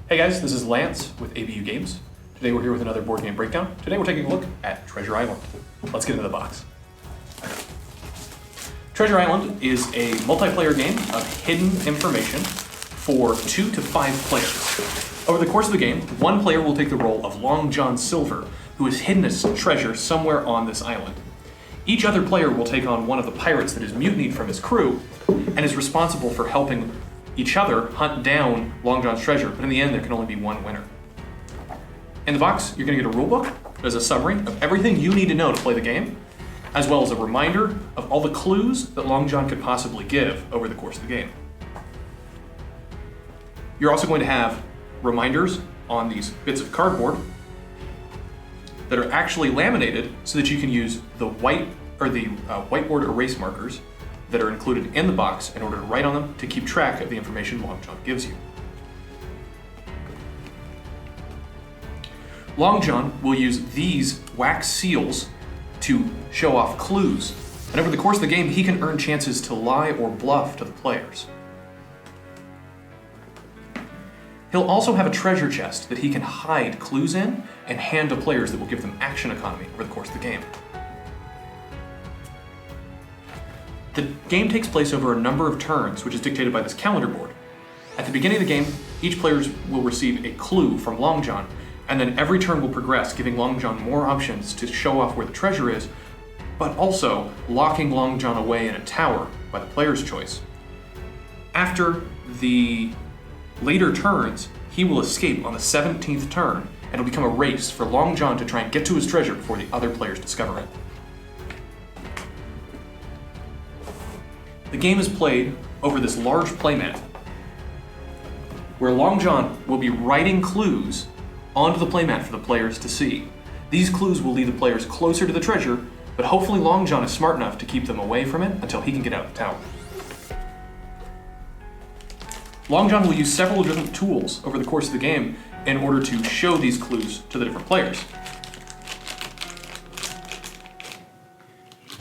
Hey guys, this is Lance with ABU Games. Today we're here with another board game breakdown. Today we're taking a look at Treasure Island. Let's get into the box. Treasure Island is a multiplayer game of hidden information for 2 to 5 players. Over the course of the game, one player will take the role of Long John Silver, who has hidden a treasure somewhere on this island. Each other player will take on one of the pirates that is mutinied from his crew and is responsible for helping each other hunt down Long John's treasure, but in the end there can only be one winner. In the box, you're going to get a rulebook. There's a summary of everything you need to know to play the game, as well as a reminder of all the clues that Long John could possibly give over the course of the game. You're also going to have reminders on these bits of cardboard that are actually laminated so that you can use the whiteboard erase markers that are included in the box in order to write on them to keep track of the information Long John gives you. Long John will use these wax seals to show off clues, and over the course of the game he can earn chances to lie or bluff to the players. He'll also have a treasure chest that he can hide clues in and hand to players that will give them action economy over the course of the game. The game takes place over a number of turns, which is dictated by this calendar board. At the beginning of the game, each player will receive a clue from Long John, and then every turn will progress, giving Long John more options to show off where the treasure is, but also locking Long John away in a tower by the player's choice. After the later turns, he will escape on the 17th turn, and it'll become a race for Long John to try and get to his treasure before the other players discover it. The game is played over this large playmat, where Long John will be writing clues onto the playmat for the players to see. These clues will lead the players closer to the treasure, but hopefully Long John is smart enough to keep them away from it until he can get out of the tower. Long John will use several different tools over the course of the game in order to show these clues to the different players.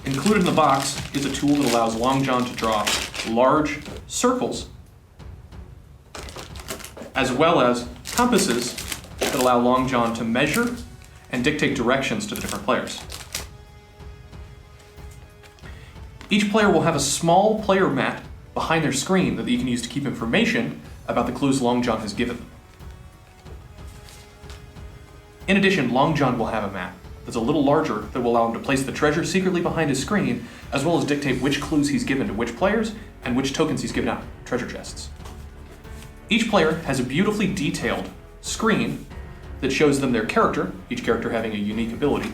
Included in the box is a tool that allows Long John to draw large circles, as well as compasses that allow Long John to measure and dictate directions to the different players. Each player will have a small player mat behind their screen that you can use to keep information about the clues Long John has given them. In addition, Long John will have a map that's a little larger that will allow him to place the treasure secretly behind his screen, as well as dictate which clues he's given to which players and which tokens he's given out treasure chests. Each player has a beautifully detailed screen that shows them their character, each character having a unique ability,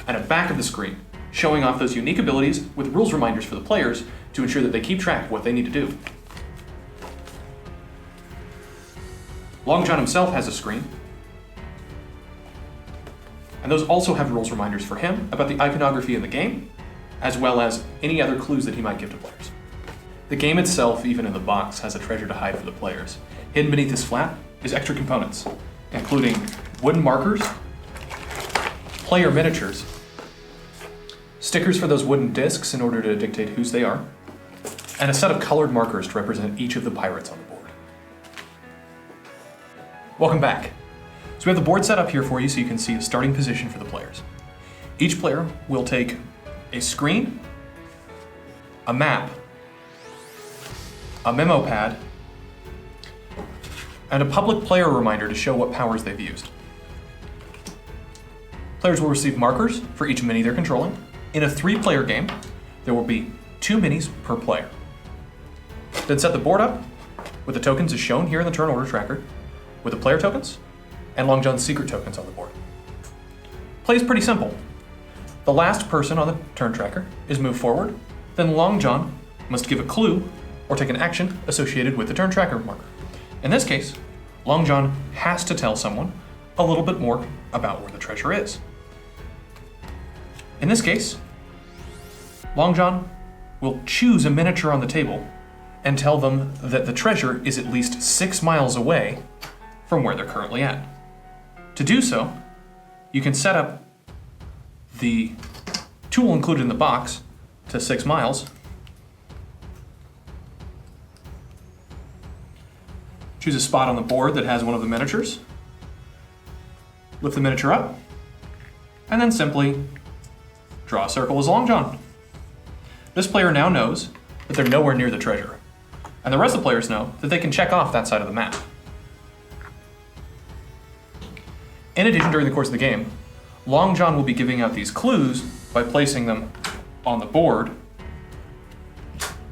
and a back of the screen showing off those unique abilities with rules reminders for the players to ensure that they keep track of what they need to do. Long John himself has a screen, and those also have rules reminders for him about the iconography in the game, as well as any other clues that he might give to players. The game itself, even in the box, has a treasure to hide for the players. Hidden beneath this flap is extra components, including wooden markers, player miniatures, stickers for those wooden discs in order to dictate whose they are, and a set of colored markers to represent each of the pirates on the board. Welcome back. So we have the board set up here for you so you can see a starting position for the players. Each player will take a screen, a map, a memo pad, and a public player reminder to show what powers they've used. Players will receive markers for each mini they're controlling. In a 3-player game, there will be 2 minis per player. Then set the board up with the tokens as shown here in the turn order tracker, with the player tokens and Long John's secret tokens on the board. Play is pretty simple. The last person on the turn tracker is moved forward, then Long John must give a clue or take an action associated with the turn tracker marker. In this case, Long John has to tell someone a little bit more about where the treasure is. In this case, Long John will choose a miniature on the table and tell them that the treasure is at least 6 miles away from where they're currently at. To do so, you can set up the tool included in the box to 6 miles, choose a spot on the board that has one of the miniatures, lift the miniature up, and then simply draw a circle as Long John. This player now knows that they're nowhere near the treasure, and the rest of the players know that they can check off that side of the map. In addition, during the course of the game, Long John will be giving out these clues by placing them on the board,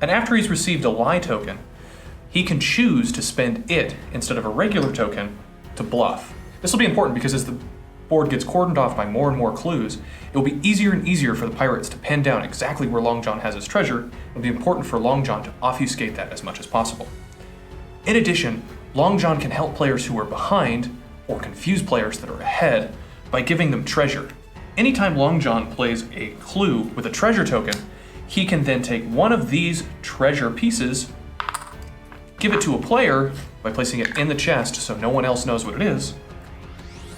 and after he's received a lie token, he can choose to spend it instead of a regular token to bluff. This will be important because as the board gets cordoned off by more and more clues, it will be easier and easier for the pirates to pin down exactly where Long John has his treasure. It'll be important for Long John to obfuscate that as much as possible. In addition, Long John can help players who are behind or confuse players that are ahead by giving them treasure. Anytime Long John plays a clue with a treasure token, he can then take one of these treasure pieces, give it to a player by placing it in the chest so no one else knows what it is,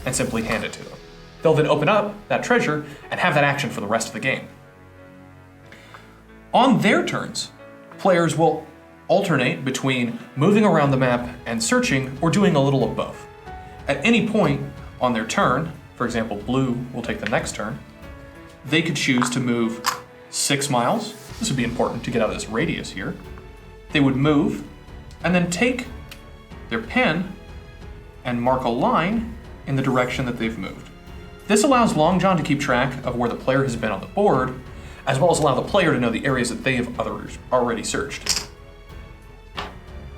and simply hand it to them. They'll then open up that treasure and have that action for the rest of the game. On their turns, players will alternate between moving around the map and searching, or doing a little of both. At any point on their turn, for example, blue will take the next turn, they could choose to move 6 miles. This would be important to get out of this radius here. They would move and then take their pen and mark a line in the direction that they've moved. This allows Long John to keep track of where the player has been on the board, as well as allow the player to know the areas that they have already searched.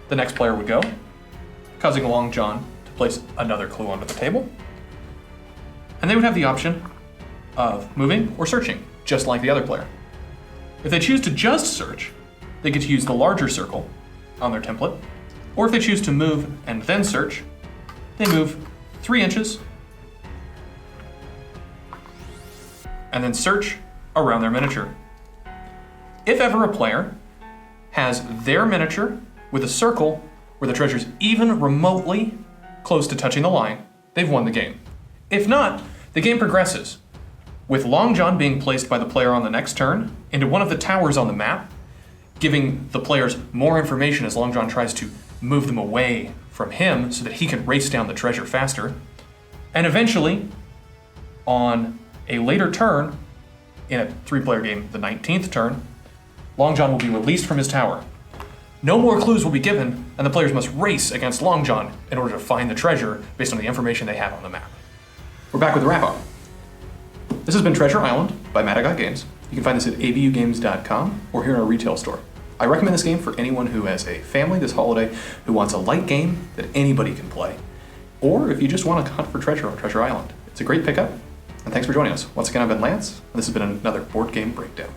The next player would go, causing Long John to place another clue onto the table, and they would have the option of moving or searching, just like the other player. If they choose to just search, they get to use the larger circle on their template, or if they choose to move and then search, they move 3 inches and then search around their miniature. If ever a player has their miniature with a circle where the treasure's even remotely close to touching the line, they've won the game. If not, the game progresses, with Long John being placed by the player on the next turn into one of the towers on the map, giving the players more information as Long John tries to move them away from him so that he can race down the treasure faster. And eventually, on a later turn, in a 3-player game, the 19th turn, Long John will be released from his tower. No more clues will be given, and the players must race against Long John in order to find the treasure based on the information they have on the map. We're back with the wrap-up. This has been Treasure Island by Matagot Games. You can find this at abugames.com or here in our retail store. I recommend this game for anyone who has a family this holiday who wants a light game that anybody can play, or if you just want to hunt for treasure on Treasure Island. It's a great pickup, and thanks for joining us. Once again, I've been Lance, and this has been another Board Game Breakdown.